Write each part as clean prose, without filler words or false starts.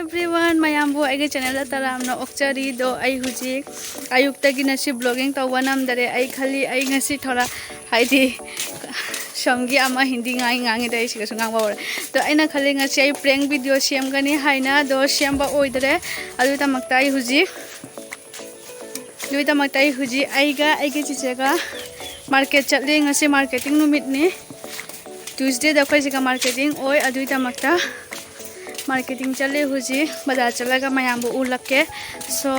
everyone, mayambu aige channel da taramna okchari do ai hujik ayukta gi nasi vlogging tawa namdare ai khali ai ngasi thora haidi samgi ama hindi ngai dai siga sungang bawre to aina khali ngasi ai prank video sem gani haina do semba oidare adu tamakta ai hujik aiga aige chichega market chatli ngasi marketing numit ni Tuesday da khoi siga marketing oi adu tamakta marketing chale huji bazar chalaga mayam bu ulakke so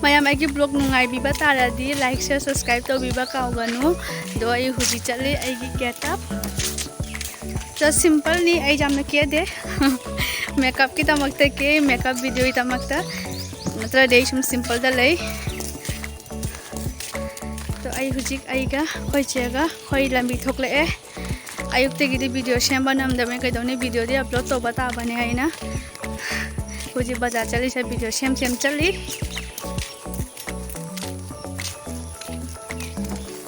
mayam agi blog nungai bi batara di like share subscribe to bi ba kauganu do ai huji chale agi get up just simple ni ai jamna ke de makeup ki tamakta ke makeup video ki tamakta matra de sum simple da lei to ai huji ai ga khoi chega khoi lambi thokle e ayuk te gidi video shamba nam da mai kaidone video di upload to bata bane haina huji bazar chali sa video shem chali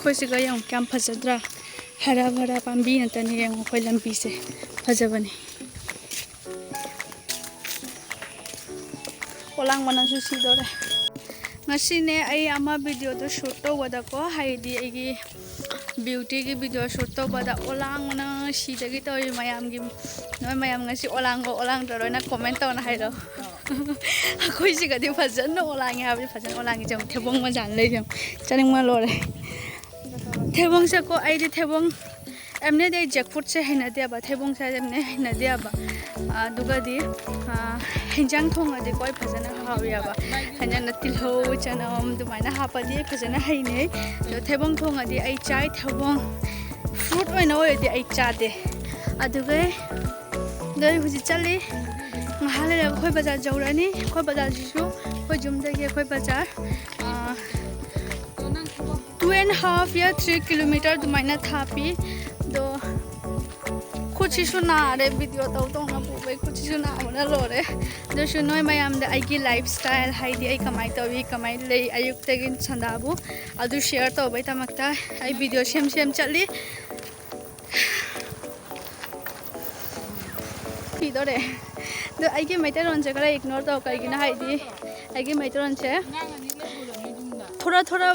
khoisi ga yang kam phajadra hara bhara pambi na tani yang khoi lambi se phajabani kolang mana su si dore ngasi ne ai ama video to shoot to wada ko haidi agi beauty ki video shoot to bada olang na si dagi to mayam gi noi mayam ngasi olang to na comment to na hairo khoi si ga di phajan no olang ya bi phajan olang gi jam thebong ma jan lei jam chaning ma lore thebong sa ko ai di thebong emne dei jackfruit se hina dia ba thebong sa emne hina dia ba duga di hinjang thong ade koi phajana hawiya ba hanjana tilho chanam dumaina hapa di phajana haine to thebong thong ade ai chai thebong fruit oina oi ade ai cha de aduge dai huji chali ngahale ra khoi bazar jaurani khoi bazar jisu khoi jumda ge khoi bazar 2.5 या 3 kilometre दुमाइना थापी दो कुछ सुना रे video तो ना बुबे कुछ सुना मना लोरे दो सुनोय मयाम द आई की लाइफस्टाइल हाइदी आई कमाई ले आयुक तेगिन संदाबु अदु शेयर तो बै तमक्ता आई वीडियो सेम चली फिदोरे दो आई की मैतरोन से करा इग्नोर तो कइगिना हाइदी आई की मैतरोन से थोड़ा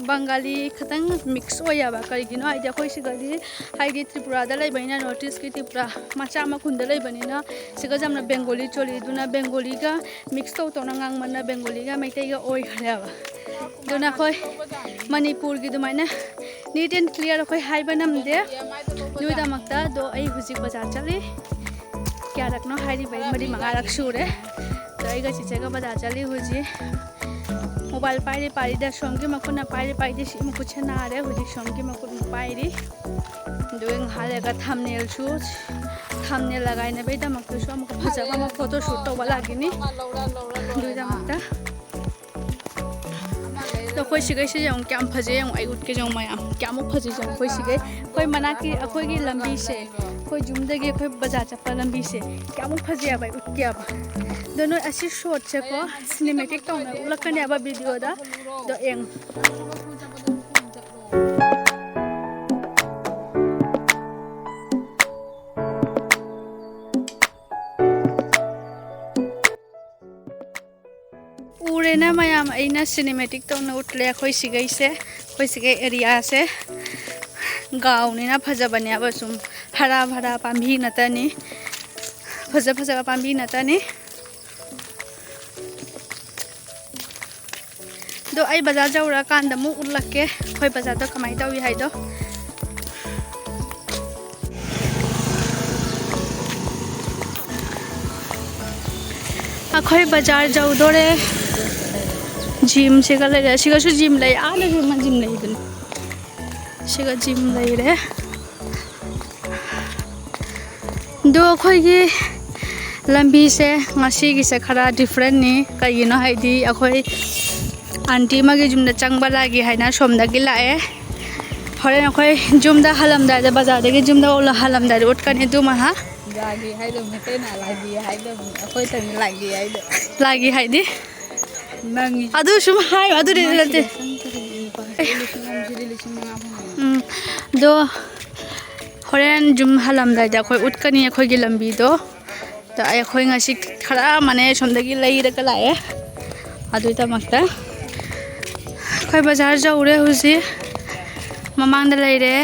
बंगाली खतंग मिक्स होयाबा करिगिनो आइडिया खोइ सिगदि हाइदि त्रिपुरा दा लैबैना नॉर्थ ईस्ट की त्रिपुरा माचा मा खुंदा लैबनिना सिगा जामना बेंगोली चोली दुना बेंगोली गा मिक्स तो ना ngang मनना बेंगोली गा मैतै गा ओइ खराबा दुना खोइ मणिपुर की दुमाइना नीट एंड क्लियर खोइ हाइबा नमदे दुइदा मक्ता दो आई हुजि बाजार चली क्या रखनो हाइदि बै मरि मंगा रख सुरे तो आई गा चिचेगा बाजार चली हुजि मोबाइल पाइरे पारिदा सोंगे मकुना पाइरे पाइदे सि मकु छना रे हुजि सोंगे मकु पाइरि दुइं हालेगा थंबनेल सु थंबनेल लगाइने बेदा मकु सु मकु फजाबा म फोटो शूट तो वाला गिनी दुइदा मक्ता तो कोइ सिगै से जं क्याम फजे जं आई उठ के जं मयाम क्याम फजे जं कोइ सिगै कोइ मना की अखोइ की लंबी से कोइ जुमदगे कोइ बाजार चप्पा लंबी से क्याम फजे आबा उठ के आबा दोनों ऐसे शॉट से को सिनेमैटिक तो ना उलकने आबा वीडियो दा दो एंग उरे ना मयाम आइना सिनेमैटिक तो ना उठले खोइ सिगै एरिया से गाँव ने ना फजा बने आबा सुम हरा भरा पाम्भी नतनी फजा पाम्भी नतनी दो आई बाजार जाऊरा कांदा मु उलक्के खोइ बाजार तो कमाई तवी हाइदो खोइ बाजार जाऊ दोरे जिम से गले रे सिगा सु जिम लै आले म जिम लै दन सिगा जिम लै रे दो खोइ की लंबी से ngasi gi se khara different ni kayino haidi akhoi aunty मगे जुमदा चंगबा लागी हाइना सोमदा गी लाए हरे नखै जुमदा हालमदा दे बाजार दे जुमदा ओला हालमदा उठकने दुमा हा लागी हाइदो मते ना लागी हाइदो अखै तनि लागी हाइदि नंगी अदु सुम हाय अदु दे लते दो हरेन जुम हालमदा दे अखै उठकने अखै गी लंबी दो ꯑꯩꯈꯣꯏ ꯉꯁꯤ ꯈꯔ ꯃꯅꯦ ꯁꯣꯝꯗꯒꯤ ꯂꯩꯔꯒ ꯂꯥꯛꯑꯦ ꯑꯗꯨꯒꯤꯗꯃꯛꯇ ꯑꯩꯈꯣꯏ ꯕꯖꯥꯔ ꯌꯧꯔꯦ ꯍꯧꯖꯤꯛ ꯃꯃꯥꯡꯗ ꯂꯩꯔꯦ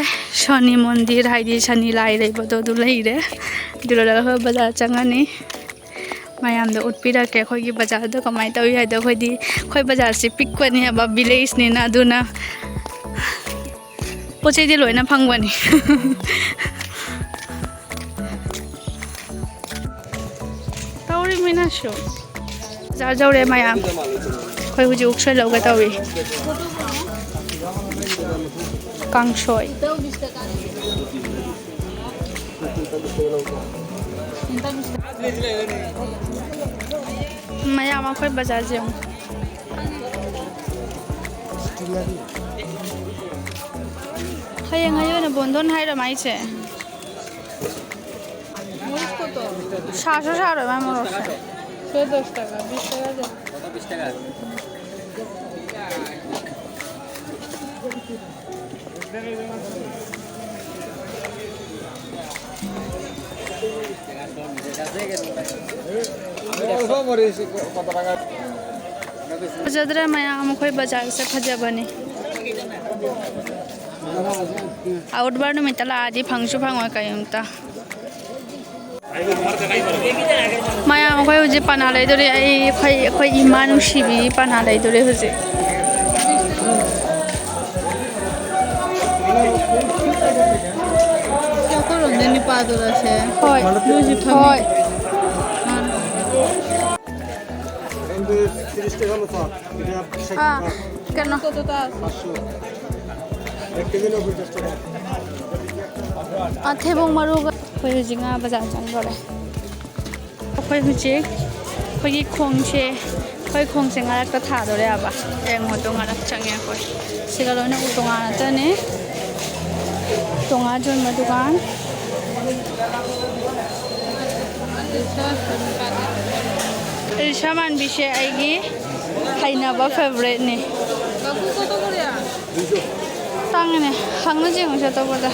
ꯁꯅꯤ ꯃꯟꯗꯤꯔ ꯍꯥꯏꯗꯤ ꯁꯅꯤ ꯂꯥꯏ ꯂꯩꯕꯗꯣ ꯑꯗꯨ ꯂꯩꯔꯦ ꯑꯗꯨ ꯂꯣꯏꯔꯒ ꯑꯩꯈꯣꯏ ꯕꯖꯥꯔ ꯆꯪꯉꯅꯤ ꯃꯌꯥꯝꯗ ꯎꯠꯄꯤꯔꯛꯀꯦ ꯑꯩꯈꯣꯏꯒꯤ ꯕꯖꯥꯔꯗꯣ ꯀꯃꯥꯏꯅ ꯇꯧꯏ ꯍꯥꯏꯗꯣ ꯑꯩꯈꯣꯏ ꯕꯖꯥꯔꯁꯤ ꯄꯤꯛꯄꯅꯦꯕ ꯚꯤꯂꯦꯖꯅꯤꯅ ꯑꯗꯨꯅ ꯄꯣꯠ ꯆꯩꯗꯤ ꯂꯣꯏꯅ ꯐꯪꯕꯅꯤ ꯇꯧꯔꯤꯃꯤꯅꯁꯨ ꯕꯖꯥꯔ ꯌꯧꯔꯦ ꯃꯌꯥꯝ ꯑꯩꯈꯣꯏ ꯍꯧꯖꯤꯛ ꯎꯛꯁꯣꯏ ꯂꯧꯒꯦ ꯇꯧꯏ ꯀꯥꯡꯁꯣꯏ ꯃꯌꯥꯝ ꯑꯩꯈꯣꯏ ꯕꯖꯥꯔꯁꯦ ꯌꯦꯡꯉꯨ ꯍꯌꯦꯡ ꯑꯣꯏꯅ ꯕꯣꯟꯗꯣꯟ ꯍꯥꯏꯔ ꯃꯥꯏꯁꯦ সারশো সার হয় মোরগটা 10 টাকা 20 টাকা দে 20 টাকা फजद्रे मयाम खोई बाजार से फजबनी आउटबार नुमित लादी फंगसु फंगोय कयमता मयाम खोई हुजे पना लेदोरे खोई इमा नुसिबी पना लेदोरे हुजे नि पादोरा से होय लुजि होय কেন কতটা থেবং মারুগ ꯑꯩꯈꯣꯏ ꯍꯧꯖꯤꯛ ꯉꯥ ꯕꯖꯥꯔ ꯆꯪꯗꯣꯔꯦ ꯑꯩꯈꯣꯏ ꯍꯧꯖꯤꯛ ꯑꯩꯈꯣꯏꯒꯤ ꯈꯣꯡꯁꯦ ꯑꯩꯈꯣꯏ ꯈꯣꯡꯁꯦ ꯉꯥꯔꯛꯇ ꯊꯥꯗꯣꯔꯦ ꯍꯥꯏꯕ ꯌꯦꯡꯉꯣ ꯉꯥꯔꯛ ꯆꯪꯉꯦ ꯑꯩꯈꯣꯏ ꯁꯤꯒ ꯂꯣꯏꯅ ꯎꯇꯣꯉꯥ ꯉꯥꯛꯇꯅꯦ ꯇꯣꯉꯥ ꯌꯣꯟꯕ ꯗꯨꯀꯥꯟ ꯏꯜꯁꯥ ꯃꯥꯟꯕꯤꯁꯦ ꯑꯩꯒꯤ ꯍꯩꯅꯕ ꯐꯦꯚꯣꯔꯥꯏꯠꯅꯤ ꯇꯥꯡꯉꯦꯅꯦ ꯍꯪꯅ ꯌꯦꯡꯉꯨꯁꯦ ꯑꯇꯣꯞꯄꯗ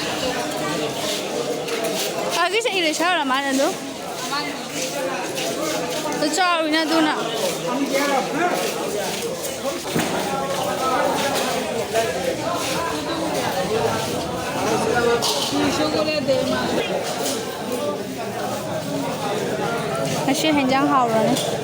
ꯑꯒꯤꯁꯦ ꯏꯂꯤꯁꯥꯔ ꯃꯥꯅ ꯑꯗꯨ ꯆꯥꯎꯋꯤꯅ ꯑꯗꯨꯅ ꯉꯁꯤ ꯍꯦꯟꯖꯥꯡ ꯍꯥꯎꯔꯅꯤ